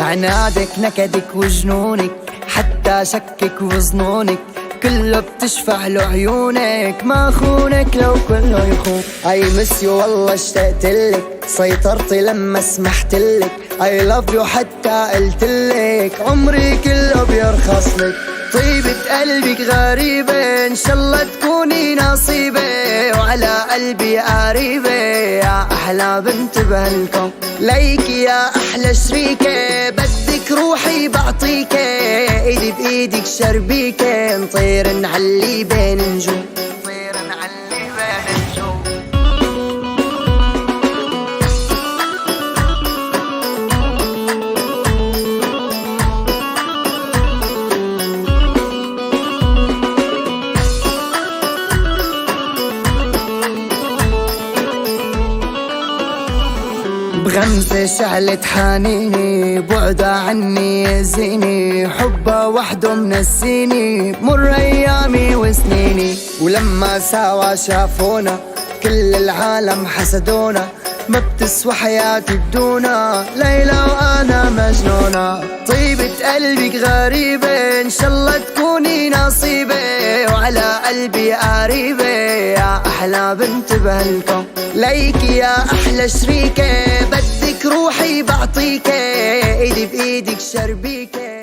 عنادك نكدك وجنونك حتى شكك وظنونك كله بتشفع له عيونك، ما خونك لو كله يخون. اي مس يو والله اشتقتلك، سيطرتي لما سمحتلك. اي لاف يو حتى قلتلك عمري كله بيرخصلك. طيبة قلبك غريبة، ان شاء الله تكوني نصيبة وعلى قلبي قريبة. يا احلى بنت بهالكون، ليك يا احلى شريكة، بدك روحي بعطيكة، ايدي بايدك شربيكة، نطير نعلي بين نجوم، نطير نعلي بين نجوم. بغمزة شعلت حنيني، بعدها عني يزيني، حبها وحده منسيني، مر ايامي وسنيني. ولما سوا شافونا كل العالم حسدونا، ما بتسوى حياتي بدونا، ليلى وانا مجنونة. طيبة قلبك غريبة، ان شاء الله تكوني نصيبة وعلى قلبي قريبة. يا احلى بنت بهالكون، ليك يا احلى شريكة، بدك روحي بعطيكة، ايدي بايدك شربيكة.